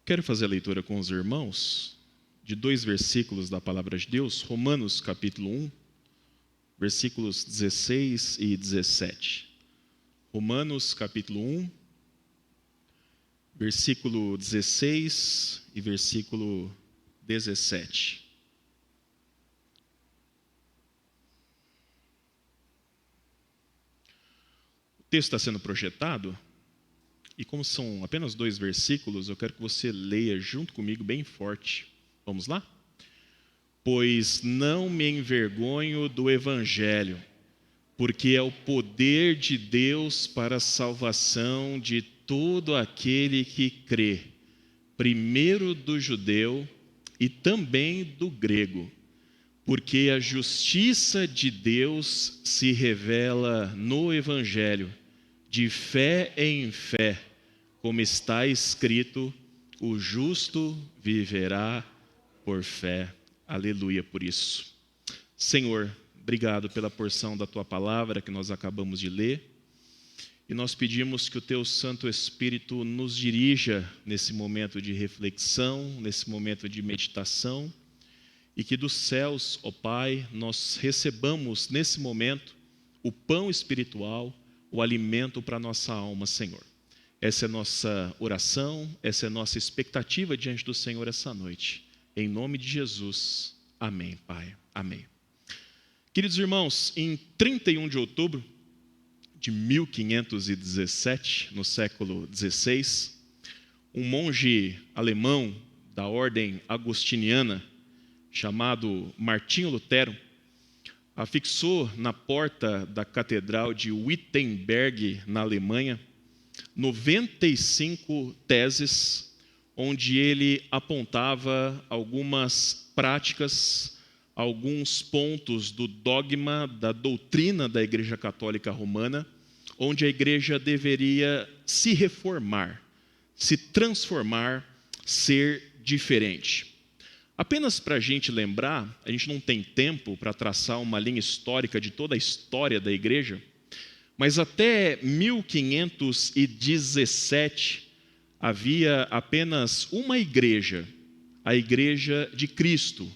Quero fazer a leitura com os irmãos de 2 versículos da Palavra de Deus, Romanos capítulo 1, versículos 16 e 17. Romanos capítulo 1, versículo 16 e versículo 17. O texto está sendo projetado, e como são apenas 2 versículos, eu quero que você leia junto comigo bem forte. Vamos lá? Pois não me envergonho do Evangelho, porque é o poder de Deus para a salvação de todo aquele que crê, primeiro do judeu e também do grego, porque a justiça de Deus se revela no Evangelho, de fé em fé, como está escrito, o justo viverá por fé. Aleluia por isso. Senhor, obrigado pela porção da Tua palavra que nós acabamos de ler. E nós pedimos que o Teu Santo Espírito nos dirija nesse momento de reflexão, nesse momento de meditação, e que dos céus, ó Pai, nós recebamos nesse momento o pão espiritual, o alimento para a nossa alma, Senhor. Essa é a nossa oração, essa é a nossa expectativa diante do Senhor essa noite. Em nome de Jesus, amém, Pai, amém. Queridos irmãos, em 31 de outubro de 1517, no século XVI, um monge alemão da ordem agostiniana, chamado Martinho Lutero, afixou na porta da Catedral de Wittenberg, na Alemanha, 95 teses, onde ele apontava algumas práticas, alguns pontos do dogma, da doutrina da Igreja Católica Romana, onde a Igreja deveria se reformar, se transformar, ser diferente. Apenas para a gente lembrar, a gente não tem tempo para traçar uma linha histórica de toda a história da Igreja, mas até 1517 havia apenas uma igreja, a Igreja de Cristo,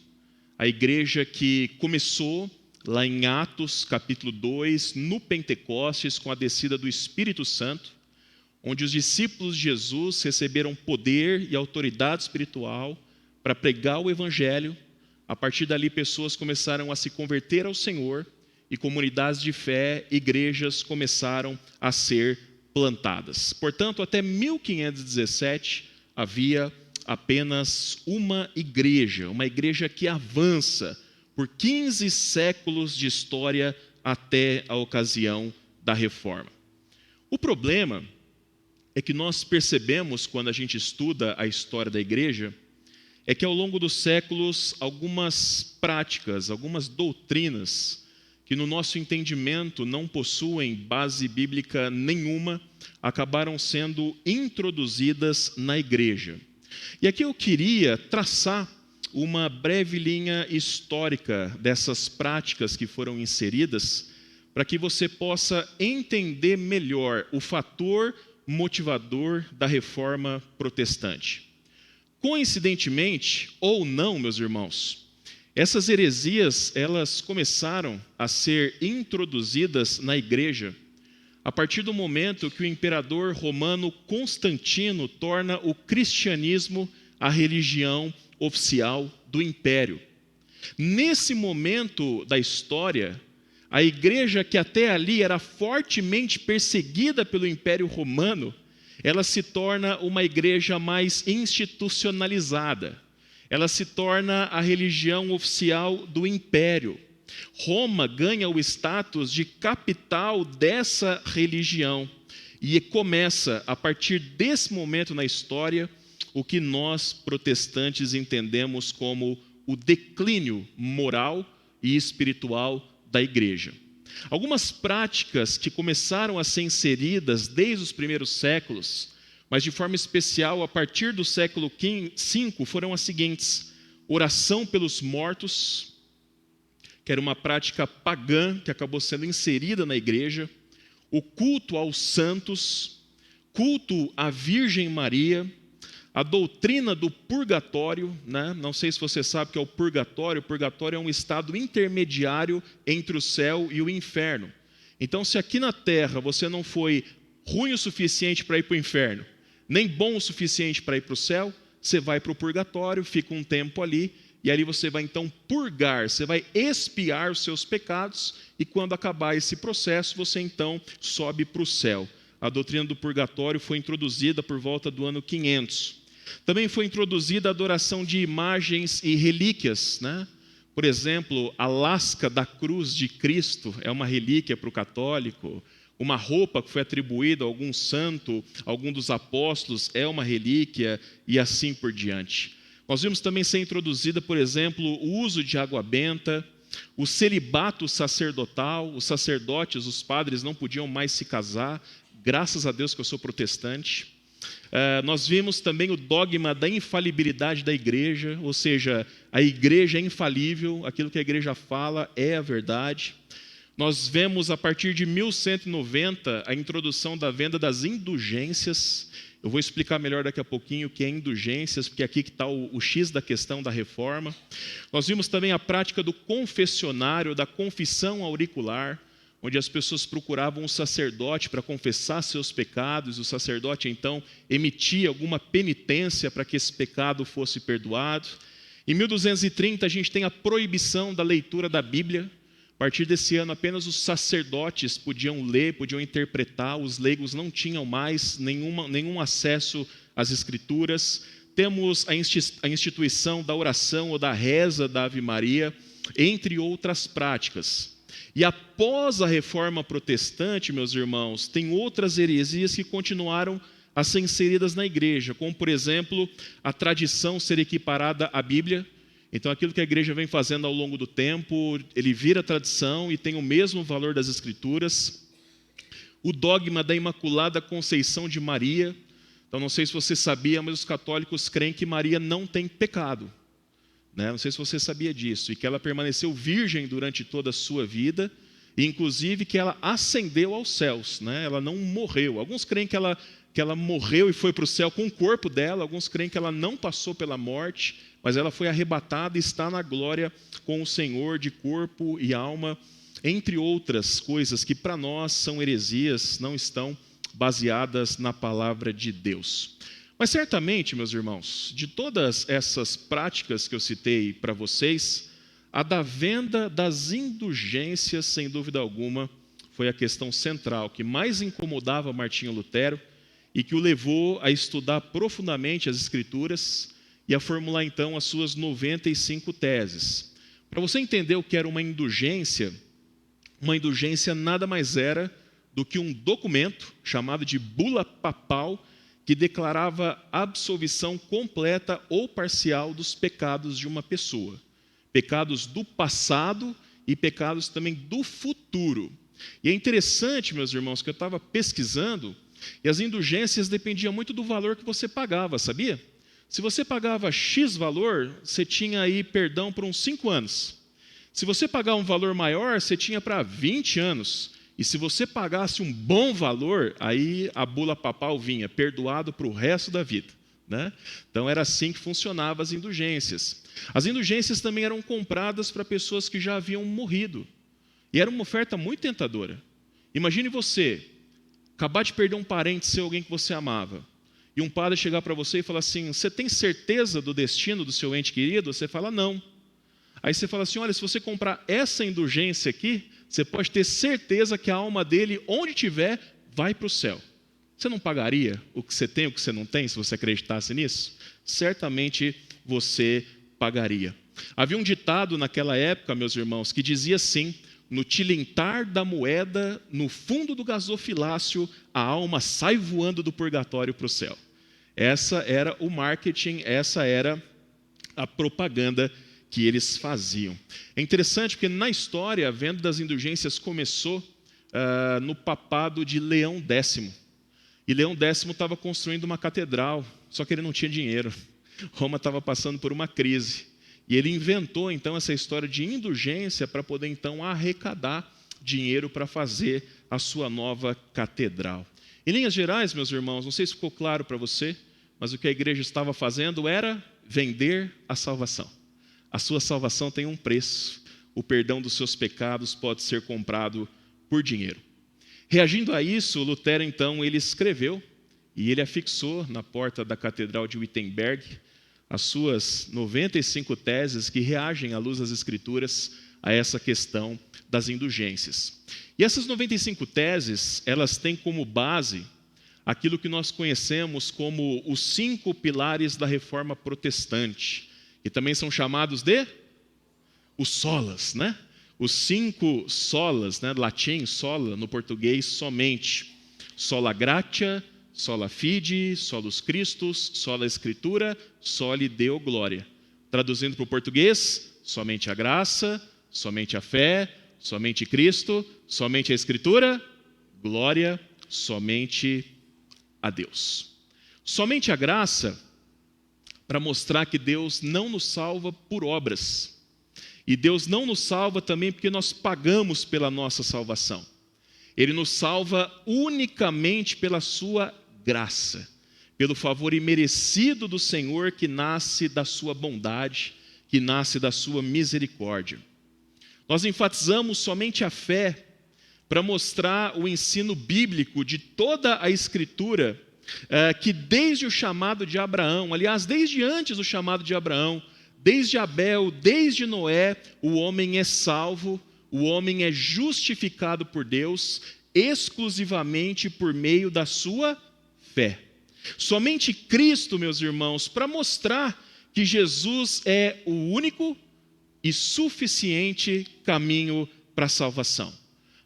a igreja que começou lá em Atos capítulo 2, no Pentecostes, com a descida do Espírito Santo, onde os discípulos de Jesus receberam poder e autoridade espiritual para pregar o Evangelho. A partir dali, pessoas começaram a se converter ao Senhor e comunidades de fé, igrejas começaram a ser plantadas. Portanto, até 1517 havia apenas uma igreja que avança por 15 séculos de história até a ocasião da Reforma. O problema é que nós percebemos, quando a gente estuda a história da igreja, é que ao longo dos séculos, algumas práticas, algumas doutrinas, que no nosso entendimento não possuem base bíblica nenhuma, acabaram sendo introduzidas na igreja. E aqui eu queria traçar uma breve linha histórica dessas práticas que foram inseridas, para que você possa entender melhor o fator motivador da reforma protestante. Coincidentemente, ou não, meus irmãos, essas heresias, elas começaram a ser introduzidas na igreja a partir do momento que o imperador romano Constantino torna o cristianismo a religião oficial do império. Nesse momento da história, a igreja que até ali era fortemente perseguida pelo Império Romano, ela se torna uma igreja mais institucionalizada. Ela se torna a religião oficial do império. Roma ganha o status de capital dessa religião. E começa, a partir desse momento na história, o que nós protestantes entendemos como o declínio moral e espiritual da igreja. Algumas práticas que começaram a ser inseridas desde os primeiros séculos, mas de forma especial a partir do século V, foram as seguintes: oração pelos mortos, que era uma prática pagã que acabou sendo inserida na igreja, o culto aos santos, culto à Virgem Maria, a doutrina do purgatório, né? Não sei se você sabe o que é o purgatório. O purgatório é um estado intermediário entre o céu e o inferno. Então, se aqui na terra você não foi ruim o suficiente para ir para o inferno, nem bom o suficiente para ir para o céu, você vai para o purgatório, fica um tempo ali, e ali você vai então purgar, você vai expiar os seus pecados, e quando acabar esse processo, você então sobe para o céu. A doutrina do purgatório foi introduzida por volta do ano 500. Também foi introduzida a adoração de imagens e relíquias, né? Por exemplo, a lasca da cruz de Cristo é uma relíquia para o católico. Uma roupa que foi atribuída a algum santo, a algum dos apóstolos, é uma relíquia, e assim por diante. Nós vimos também ser introduzida, por exemplo, o uso de água benta, o celibato sacerdotal. Os sacerdotes, os padres, não podiam mais se casar. Graças a Deus que eu sou protestante. Nós vimos também o dogma da infalibilidade da igreja, ou seja, a igreja é infalível, aquilo que a igreja fala é a verdade. Nós vemos a partir de 1190 a introdução da venda das indulgências. Eu vou explicar melhor daqui a pouquinho o que é indulgências, porque aqui que está o X da questão da reforma. Nós vimos também a prática do confessionário, da confissão auricular, onde as pessoas procuravam um sacerdote para confessar seus pecados, o sacerdote então emitia alguma penitência para que esse pecado fosse perdoado. Em 1230 a gente tem a proibição da leitura da Bíblia. A partir desse ano apenas os sacerdotes podiam ler, podiam interpretar, os leigos não tinham mais nenhum acesso às Escrituras. Temos a instituição da oração ou da reza da Ave Maria, entre outras práticas. E após a reforma protestante, meus irmãos, tem outras heresias que continuaram a ser inseridas na igreja, como, por exemplo, a tradição ser equiparada à Bíblia. Então, aquilo que a igreja vem fazendo ao longo do tempo, ele vira tradição e tem o mesmo valor das Escrituras. O dogma da Imaculada Conceição de Maria. Então, não sei se você sabia, mas os católicos creem que Maria não tem pecado. Não sei se você sabia disso, e que ela permaneceu virgem durante toda a sua vida, e inclusive que ela ascendeu aos céus, ela não morreu. Alguns creem que ela morreu e foi para o céu com o corpo dela, alguns creem que ela não passou pela morte, mas ela foi arrebatada e está na glória com o Senhor de corpo e alma, entre outras coisas que para nós são heresias, não estão baseadas na palavra de Deus. Mas certamente, meus irmãos, de todas essas práticas que eu citei para vocês, a da venda das indulgências, sem dúvida alguma, foi a questão central que mais incomodava Martinho Lutero e que o levou a estudar profundamente as Escrituras e a formular então as suas 95 teses. Para você entender o que era uma indulgência nada mais era do que um documento chamado de bula papal, que declarava absolvição completa ou parcial dos pecados de uma pessoa. Pecados do passado e pecados também do futuro. E é interessante, meus irmãos, que eu estava pesquisando, e as indulgências dependiam muito do valor que você pagava, sabia? Se você pagava X valor, você tinha aí perdão por uns 5 anos. Se você pagar um valor maior, você tinha para 20 anos. E se você pagasse um bom valor, aí a bula papal vinha, perdoado para o resto da vida. Então era assim que funcionavam as indulgências. As indulgências também eram compradas para pessoas que já haviam morrido. E era uma oferta muito tentadora. Imagine você acabar de perder um parente seu, alguém que você amava, e um padre chegar para você e falar assim: você tem certeza do destino do seu ente querido? Você fala: não. Aí você fala assim: olha, se você comprar essa indulgência aqui, você pode ter certeza que a alma dele, onde estiver, vai para o céu. Você não pagaria o que você tem, o que você não tem, se você acreditasse nisso? Certamente você pagaria. Havia um ditado naquela época, meus irmãos, que dizia assim: no tilintar da moeda, no fundo do gasofilácio, a alma sai voando do purgatório para o céu. Essa era o marketing, essa era a propaganda que eles faziam. É interessante porque na história a venda das indulgências começou no papado de Leão X. E Leão X estava construindo uma catedral, só que ele não tinha dinheiro. Roma estava passando por uma crise. E ele inventou então essa história de indulgência para poder então arrecadar dinheiro para fazer a sua nova catedral. Em linhas gerais, meus irmãos, não sei se ficou claro para você, mas o que a igreja estava fazendo era vender a salvação. A sua salvação tem um preço. O perdão dos seus pecados pode ser comprado por dinheiro. Reagindo a isso, Lutero, então, ele escreveu e ele afixou na porta da Catedral de Wittenberg as suas 95 teses que reagem à luz das Escrituras a essa questão das indulgências. E essas 95 teses, elas têm como base aquilo que nós conhecemos como os 5 pilares da Reforma Protestante, que também são chamados de os solas, né? Os 5 solas, né? Latim, sola, no português, somente. Sola gratia, sola fide, solus Christus, sola Escritura, soli Deo gloria. Traduzindo para o português, somente a graça, somente a fé, somente Cristo, somente a Escritura, glória, somente a Deus. Somente a graça, para mostrar que Deus não nos salva por obras. E Deus não nos salva também porque nós pagamos pela nossa salvação. Ele nos salva unicamente pela sua graça, pelo favor imerecido do Senhor que nasce da sua bondade, que nasce da sua misericórdia. Nós enfatizamos somente a fé para mostrar o ensino bíblico de toda a Escritura, que desde o chamado de Abraão, aliás, desde antes do chamado de Abraão, desde Abel, desde Noé, o homem é salvo, o homem é justificado por Deus exclusivamente por meio da sua fé. Somente Cristo, meus irmãos, para mostrar que Jesus é o único e suficiente caminho para a salvação.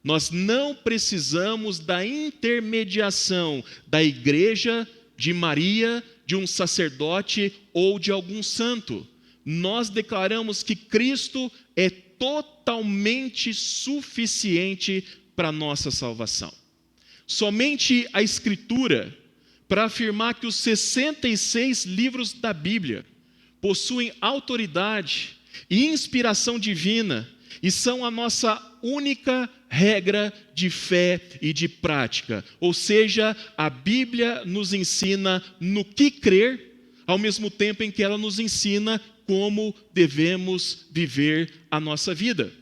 Nós não precisamos da intermediação da igreja, de Maria, de um sacerdote ou de algum santo. Nós declaramos que Cristo é totalmente suficiente para a nossa salvação. Somente a Escritura, para afirmar que os 66 livros da Bíblia possuem autoridade e inspiração divina e são a nossa única regra de fé e de prática. Ou seja, a Bíblia nos ensina no que crer, ao mesmo tempo em que ela nos ensina como devemos viver a nossa vida.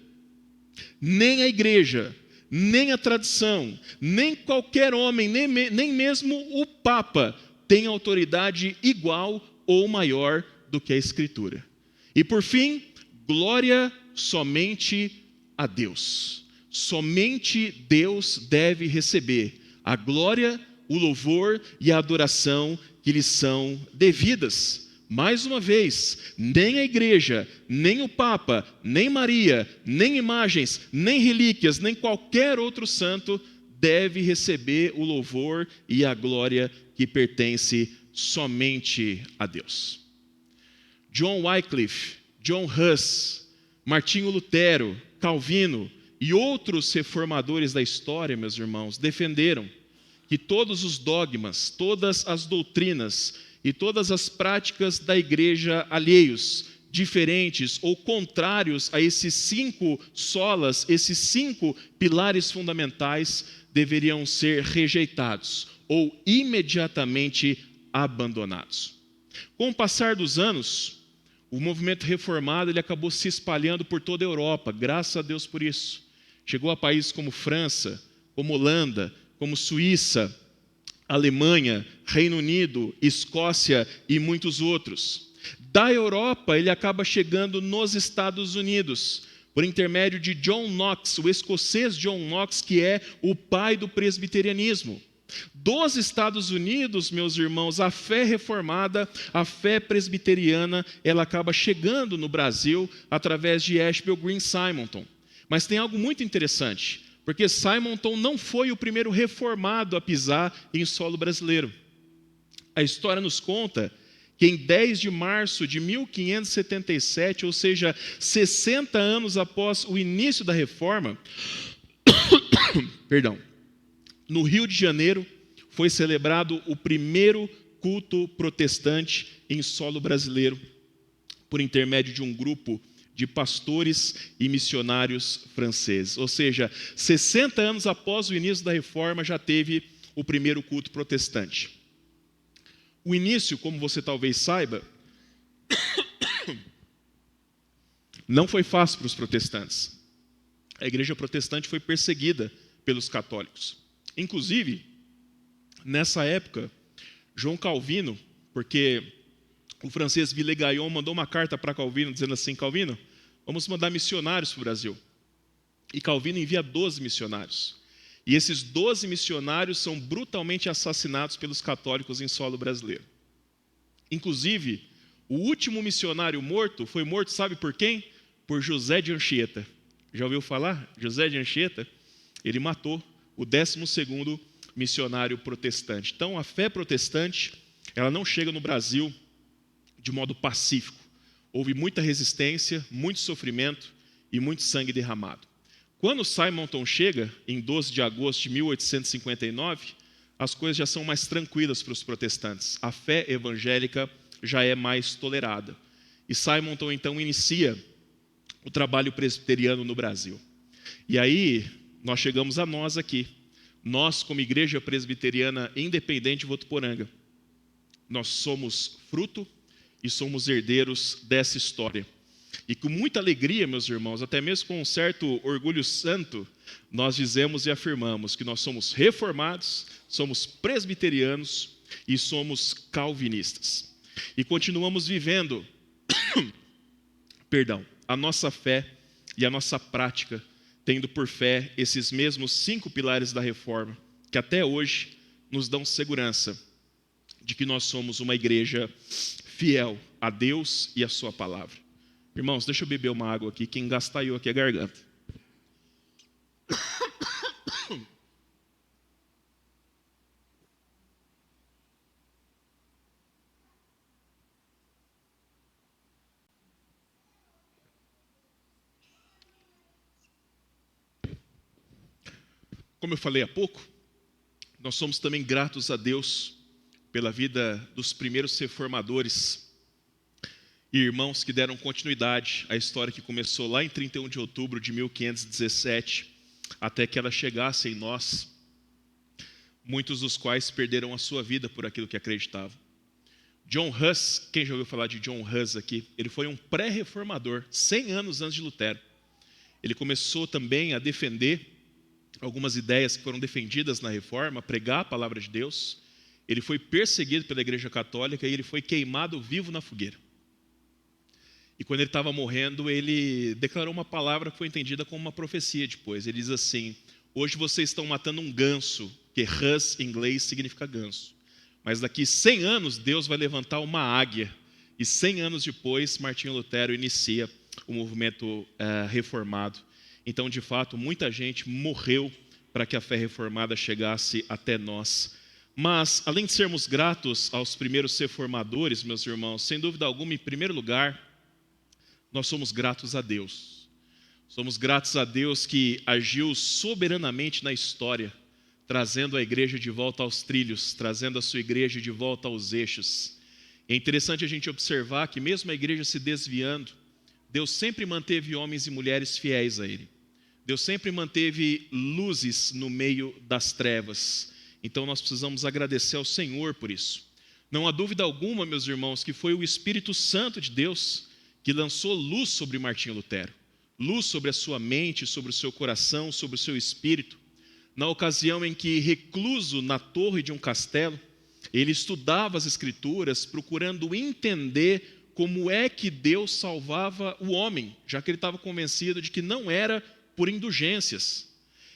Nem a igreja, nem a tradição, nem qualquer homem, nem mesmo o Papa tem autoridade igual ou maior do que a Escritura. E por fim, glória somente a Deus. Somente Deus deve receber a glória, o louvor e a adoração que lhe são devidas. Mais uma vez, nem a igreja, nem o Papa, nem Maria, nem imagens, nem relíquias, nem qualquer outro santo deve receber o louvor e a glória que pertence somente a Deus. John Wycliffe, John Huss, Martinho Lutero, Calvino e outros reformadores da história, meus irmãos, defenderam que todos os dogmas, todas as doutrinas e todas as práticas da igreja alheios, diferentes ou contrários a esses 5 solas, esses 5 pilares fundamentais, deveriam ser rejeitados ou imediatamente abandonados. Com o passar dos anos, o movimento reformado ele acabou se espalhando por toda a Europa, graças a Deus por isso. Chegou a países como França, como Holanda, como Suíça, Alemanha, Reino Unido, Escócia e muitos outros. Da Europa, ele acaba chegando nos Estados Unidos, por intermédio de John Knox, o escocês John Knox, que é o pai do presbiterianismo. Dos Estados Unidos, meus irmãos, a fé reformada, a fé presbiteriana, ela acaba chegando no Brasil através de Ashbel Green Simonton. Mas tem algo muito interessante, porque Simonton não foi o primeiro reformado a pisar em solo brasileiro. A história nos conta que em 10 de março de 1577, ou seja, 60 anos após o início da reforma, no Rio de Janeiro, foi celebrado o primeiro culto protestante em solo brasileiro, por intermédio de um grupo de pastores e missionários franceses. Ou seja, 60 anos após o início da reforma, já teve o primeiro culto protestante. O início, como você talvez saiba, não foi fácil para os protestantes. A igreja protestante foi perseguida pelos católicos. Inclusive, nessa época, João Calvino, porque o francês Villegagnon mandou uma carta para Calvino dizendo assim: Calvino, vamos mandar missionários para o Brasil. E Calvino envia 12 missionários. E esses 12 missionários são brutalmente assassinados pelos católicos em solo brasileiro. Inclusive, o último missionário morto foi morto, sabe por quem? Por José de Anchieta. Já ouviu falar? José de Anchieta, ele matou o 12º missionário protestante. Então, a fé protestante, ela não chega no Brasil de modo pacífico. Houve muita resistência, muito sofrimento e muito sangue derramado. Quando Simonton chega, em 12 de agosto de 1859, as coisas já são mais tranquilas para os protestantes. A fé evangélica já é mais tolerada. E Simonton, então, inicia o trabalho presbiteriano no Brasil. E aí, nós chegamos a nós aqui. Nós, como Igreja Presbiteriana Independente de Votuporanga, nós somos fruto e somos herdeiros dessa história. E com muita alegria, meus irmãos, até mesmo com um certo orgulho santo, nós dizemos e afirmamos que nós somos reformados, somos presbiterianos e somos calvinistas. E continuamos vivendo a nossa fé e a nossa prática, tendo por fé esses mesmos 5 pilares da reforma, que até hoje nos dão segurança de que nós somos uma igreja fiel a Deus e a sua palavra. Irmãos, deixa eu beber uma água aqui, que engastalhou aqui a garganta. Como eu falei há pouco, nós somos também gratos a Deus pela vida dos primeiros reformadores e irmãos que deram continuidade à história que começou lá em 31 de outubro de 1517, até que ela chegasse em nós, muitos dos quais perderam a sua vida por aquilo que acreditavam. John Huss, quem já ouviu falar de John Huss aqui? Ele foi um pré-reformador, 100 anos antes de Lutero. Ele começou também a defender algumas ideias que foram defendidas na Reforma, a pregar a palavra de Deus. Ele foi perseguido pela Igreja Católica e ele foi queimado vivo na fogueira. E quando ele estava morrendo, ele declarou uma palavra que foi entendida como uma profecia depois. Ele diz assim: hoje vocês estão matando um ganso, que Huss em inglês significa ganso. Mas daqui 100 anos, Deus vai levantar uma águia. E 100 anos depois, Martinho Lutero inicia o movimento reformado. Então, de fato, muita gente morreu para que a fé reformada chegasse até nós. Mas, além de sermos gratos aos primeiros reformadores, meus irmãos, sem dúvida alguma, em primeiro lugar, nós somos gratos a Deus. Somos gratos a Deus que agiu soberanamente na história, trazendo a igreja de volta aos trilhos, trazendo a sua igreja de volta aos eixos. É interessante a gente observar que mesmo a igreja se desviando, Deus sempre manteve homens e mulheres fiéis a Ele. Deus sempre manteve luzes no meio das trevas. Então nós precisamos agradecer ao Senhor por isso. Não há dúvida alguma, meus irmãos, que foi o Espírito Santo de Deus que lançou luz sobre Martinho Lutero. Luz sobre a sua mente, sobre o seu coração, sobre o seu espírito. Na ocasião em que, recluso na torre de um castelo, ele estudava as Escrituras, procurando entender como é que Deus salvava o homem, já que ele estava convencido de que não era por indulgências.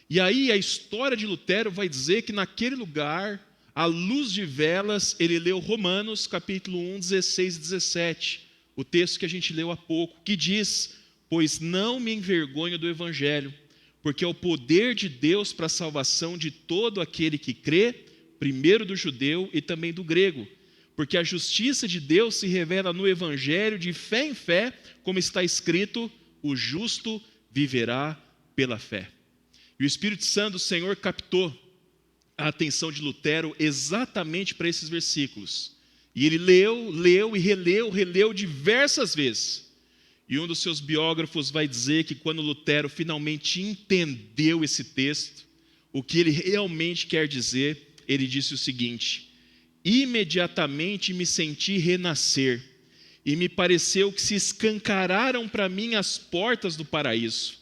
E aí a história de Lutero vai dizer que naquele lugar, à luz de velas, ele leu Romanos capítulo 1, 16 e 17, o texto que a gente leu há pouco, que diz: pois não me envergonho do Evangelho, porque é o poder de Deus para a salvação de todo aquele que crê, primeiro do judeu e também do grego. Porque a justiça de Deus se revela no Evangelho de fé em fé, como está escrito: o justo viverá pela fé. E o Espírito Santo do Senhor captou a atenção de Lutero exatamente para esses versículos. E ele leu e releu diversas vezes. E um dos seus biógrafos vai dizer que quando Lutero finalmente entendeu esse texto, o que ele realmente quer dizer, ele disse o seguinte: imediatamente me senti renascer, e me pareceu que se escancararam para mim as portas do paraíso.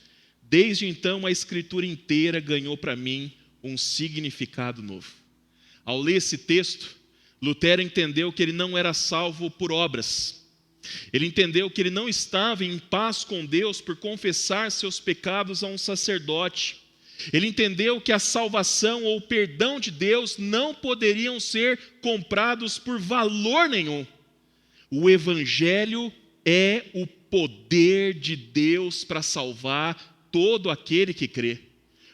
Desde então, a Escritura inteira ganhou para mim um significado novo. Ao ler esse texto, Lutero entendeu que ele não era salvo por obras. Ele entendeu que ele não estava em paz com Deus por confessar seus pecados a um sacerdote. Ele entendeu que a salvação ou o perdão de Deus não poderiam ser comprados por valor nenhum. O Evangelho é o poder de Deus para salvar todo aquele que crê.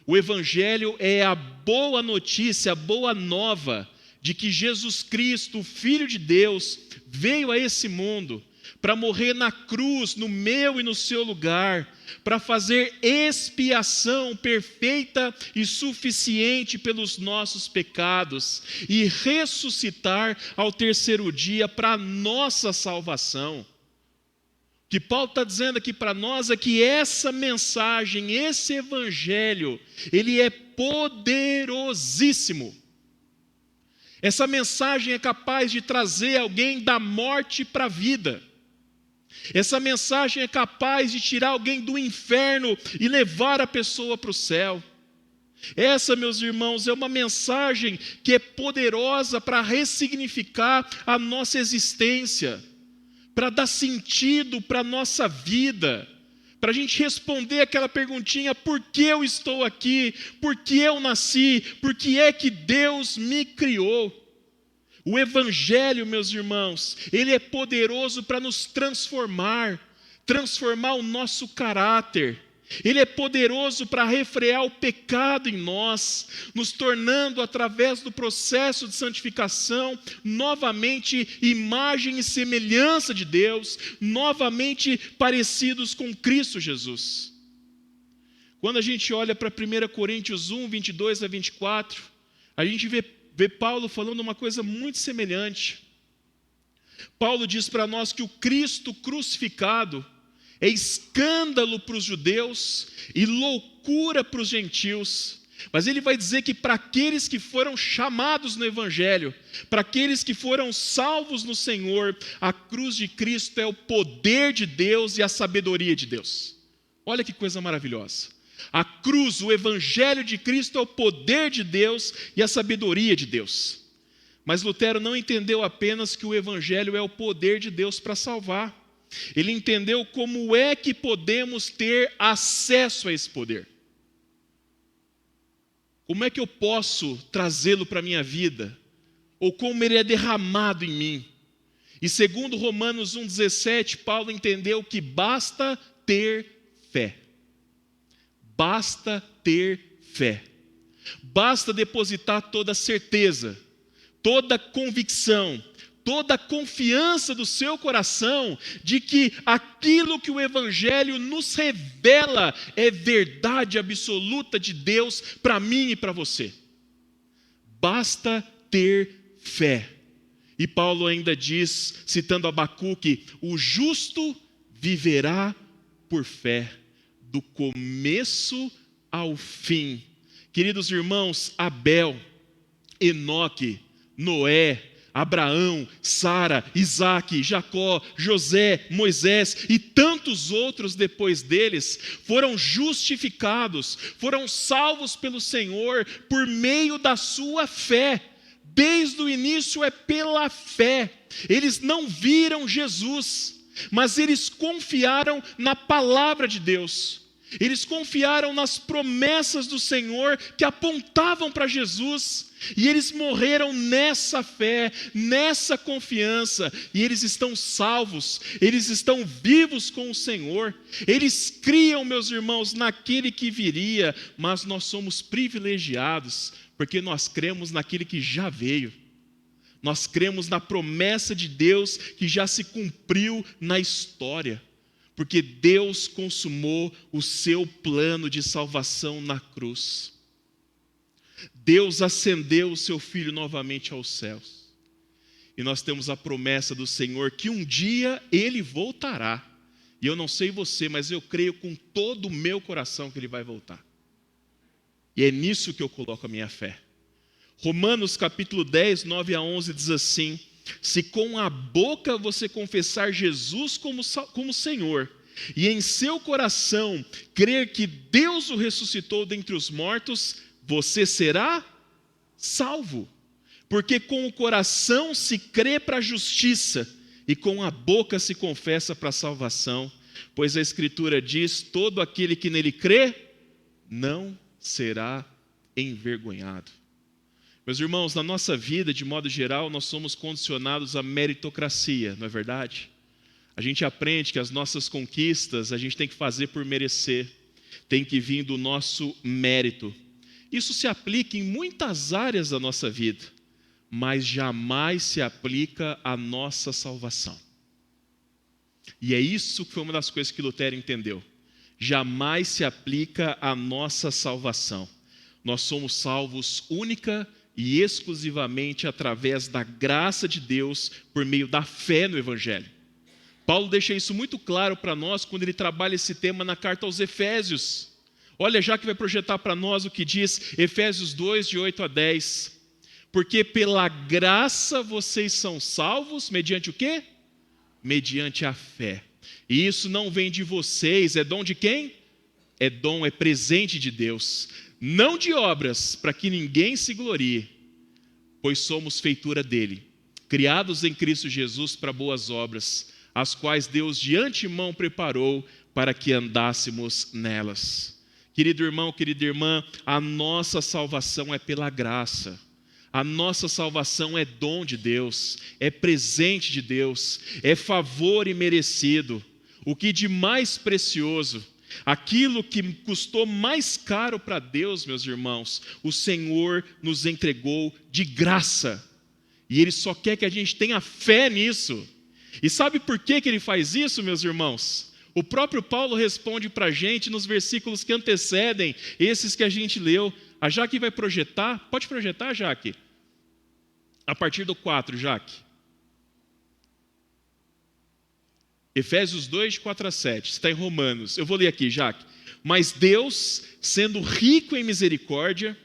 O Evangelho é a boa notícia, a boa nova de que Jesus Cristo, o Filho de Deus, veio a esse mundo para morrer na cruz, no meu e no seu lugar, para fazer expiação perfeita e suficiente pelos nossos pecados e ressuscitar ao terceiro dia para a nossa salvação. O que Paulo está dizendo aqui para nós é que essa mensagem, esse evangelho, ele é poderosíssimo. Essa mensagem é capaz de trazer alguém da morte para a vida. Essa mensagem é capaz de tirar alguém do inferno e levar a pessoa para o céu. Essa, meus irmãos, é uma mensagem que é poderosa para ressignificar a nossa existência, para dar sentido para a nossa vida, para a gente responder aquela perguntinha: por que eu estou aqui? Por que eu nasci? Por que é que Deus me criou? O Evangelho, meus irmãos, ele é poderoso para nos transformar o nosso caráter. Ele é poderoso para refrear o pecado em nós, nos tornando, através do processo de santificação, novamente imagem e semelhança de Deus, novamente parecidos com Cristo Jesus. Quando a gente olha para 1 Coríntios 1, 22 a 24, a gente vê Paulo falando uma coisa muito semelhante. Paulo diz para nós que o Cristo crucificado é escândalo para os judeus e loucura para os gentios. Mas ele vai dizer que para aqueles que foram chamados no Evangelho, para aqueles que foram salvos no Senhor, a cruz de Cristo é o poder de Deus e a sabedoria de Deus. Olha que coisa maravilhosa. A cruz, o Evangelho de Cristo é o poder de Deus e a sabedoria de Deus. Mas Lutero não entendeu apenas que o Evangelho é o poder de Deus para salvar. Ele entendeu como é que podemos ter acesso a esse poder. Como é que eu posso trazê-lo para a minha vida? Ou como ele é derramado em mim? E segundo Romanos 1,17, Paulo entendeu que basta ter fé. Basta ter fé. Basta depositar toda a certeza, toda a convicção, toda a confiança do seu coração de que aquilo que o Evangelho nos revela é verdade absoluta de Deus para mim e para você. Basta ter fé. E Paulo ainda diz, citando Abacuque: o justo viverá por fé, do começo ao fim. Queridos irmãos, Abel, Enoque, Noé, Abraão, Sara, Isaque, Jacó, José, Moisés e tantos outros depois deles foram justificados, foram salvos pelo Senhor por meio da sua fé. Desde o início é pela fé. Eles não viram Jesus, mas eles confiaram na palavra de Deus. Eles confiaram nas promessas do Senhor que apontavam para Jesus. E eles morreram nessa fé, nessa confiança. E eles estão salvos, eles estão vivos com o Senhor. Eles criam, meus irmãos, naquele que viria. Mas nós somos privilegiados, porque nós cremos naquele que já veio. Nós cremos na promessa de Deus que já se cumpriu na história. Porque Deus consumou o seu plano de salvação na cruz. Deus ascendeu o seu Filho novamente aos céus. E nós temos a promessa do Senhor que um dia Ele voltará. E eu não sei você, mas eu creio com todo o meu coração que Ele vai voltar. E é nisso que eu coloco a minha fé. Romanos capítulo 10, 9 a 11 diz assim: se com a boca você confessar Jesus como Senhor, e em seu coração crer que Deus o ressuscitou dentre os mortos, você será salvo. Porque com o coração se crê para a justiça, e com a boca se confessa para a salvação. Pois a Escritura diz: todo aquele que nele crê, não será envergonhado. Meus irmãos, na nossa vida, de modo geral, nós somos condicionados à meritocracia, não é verdade? A gente aprende que as nossas conquistas a gente tem que fazer por merecer, tem que vir do nosso mérito. Isso se aplica em muitas áreas da nossa vida, mas jamais se aplica à nossa salvação. E é isso que foi uma das coisas que Lutero entendeu. Jamais se aplica à nossa salvação. Nós somos salvos única e exclusivamente através da graça de Deus, por meio da fé no Evangelho. Paulo deixa isso muito claro para nós quando ele trabalha esse tema na carta aos Efésios. Olha, já que vai projetar para nós o que diz Efésios 2, de 8 a 10. Porque pela graça vocês são salvos, mediante o quê? Mediante a fé. E isso não vem de vocês, é dom de quem? É dom, é presente de Deus. Não de obras, para que ninguém se glorie, pois somos feitura dele, criados em Cristo Jesus para boas obras, as quais Deus de antemão preparou para que andássemos nelas. Querido irmão, querida irmã, a nossa salvação é pela graça. A nossa salvação é dom de Deus, é presente de Deus, é favor imerecido. O que de mais precioso, aquilo que custou mais caro para Deus, meus irmãos, o Senhor nos entregou de graça. E Ele só quer que a gente tenha fé nisso. E sabe por que Ele faz isso, meus irmãos? O próprio Paulo responde para a gente nos versículos que antecedem esses que a gente leu. A Jaque vai projetar, pode projetar, Jaque? A partir do 4, Jaque. Efésios 2, 4 a 7, está em Romanos. Eu vou ler aqui, Jaque. Mas Deus, sendo rico em misericórdia,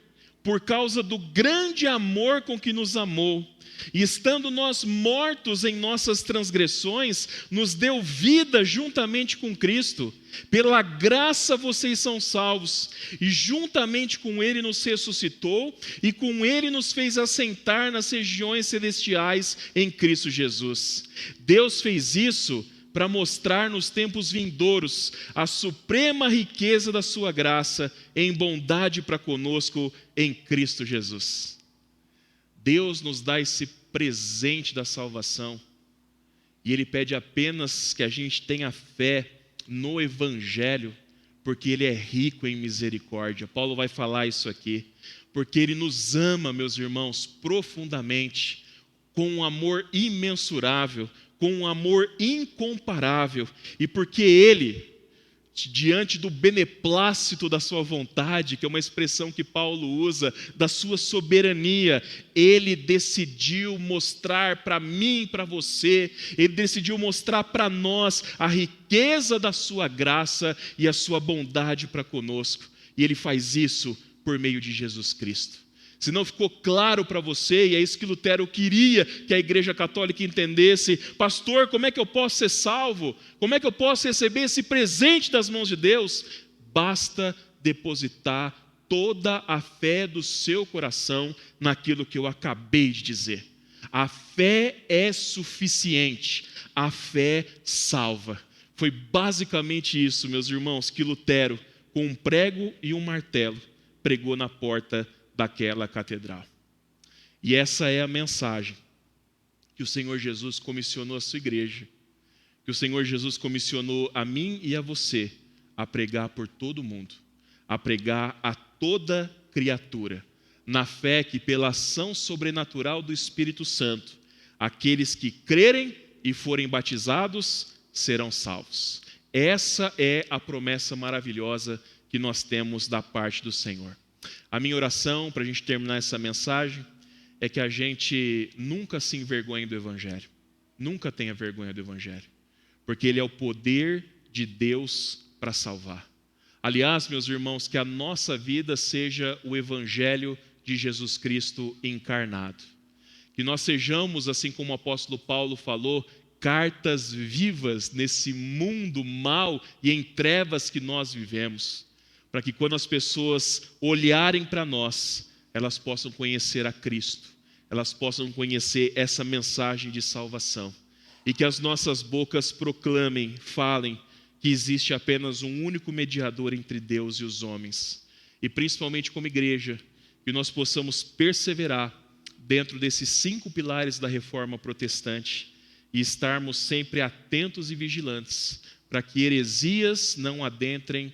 por causa do grande amor com que nos amou, e estando nós mortos em nossas transgressões, nos deu vida juntamente com Cristo. Pela graça vocês são salvos, e juntamente com Ele nos ressuscitou, e com Ele nos fez assentar nas regiões celestiais em Cristo Jesus. Deus fez isso para mostrar nos tempos vindouros a suprema riqueza da sua graça em bondade para conosco em Cristo Jesus. Deus nos dá esse presente da salvação e Ele pede apenas que a gente tenha fé no Evangelho, porque Ele é rico em misericórdia. Paulo vai falar isso aqui, porque Ele nos ama, meus irmãos, profundamente, com um amor imensurável, com um amor incomparável, e porque Ele, diante do beneplácito da sua vontade, que é uma expressão que Paulo usa, da sua soberania, Ele decidiu mostrar para mim e para você, Ele decidiu mostrar para nós a riqueza da sua graça e a sua bondade para conosco, e Ele faz isso por meio de Jesus Cristo. Se não ficou claro para você, e é isso que Lutero queria que a Igreja Católica entendesse: pastor, como é que eu posso ser salvo? Como é que eu posso receber esse presente das mãos de Deus? Basta depositar toda a fé do seu coração naquilo que eu acabei de dizer. A fé é suficiente, a fé salva. Foi basicamente isso, meus irmãos, que Lutero, com um prego e um martelo, pregou na porta daquela catedral. E essa é a mensagem que o Senhor Jesus comissionou a sua igreja, que o Senhor Jesus comissionou a mim e a você a pregar por todo mundo, a pregar a toda criatura, na fé que pela ação sobrenatural do Espírito Santo, aqueles que crerem e forem batizados serão salvos. Essa é a promessa maravilhosa que nós temos da parte do Senhor. A minha oração, para a gente terminar essa mensagem, é que a gente nunca se envergonhe do Evangelho. Nunca tenha vergonha do Evangelho. Porque ele é o poder de Deus para salvar. Aliás, meus irmãos, que a nossa vida seja o Evangelho de Jesus Cristo encarnado. Que nós sejamos, assim como o apóstolo Paulo falou, cartas vivas nesse mundo mau e em trevas que nós vivemos, para que quando as pessoas olharem para nós, elas possam conhecer a Cristo, elas possam conhecer essa mensagem de salvação, e que as nossas bocas proclamem, falem, que existe apenas um único mediador entre Deus e os homens, e principalmente como igreja, que nós possamos perseverar dentro desses 5 pilares da reforma protestante, e estarmos sempre atentos e vigilantes, para que heresias não adentrem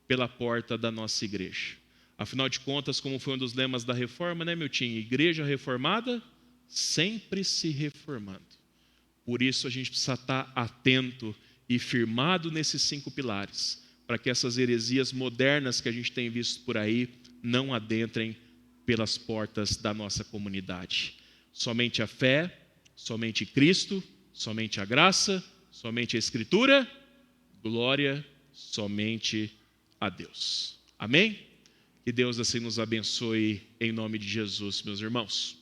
pela porta da nossa igreja. Afinal de contas, como foi um dos lemas da reforma, né, Miltinho? Igreja reformada, sempre se reformando. Por isso a gente precisa estar atento e firmado nesses 5 pilares, para que essas heresias modernas que a gente tem visto por aí não adentrem pelas portas da nossa comunidade. Somente a fé, somente Cristo, somente a graça, somente a Escritura, glória somente a Deus. Amém? Que Deus assim nos abençoe em nome de Jesus, meus irmãos.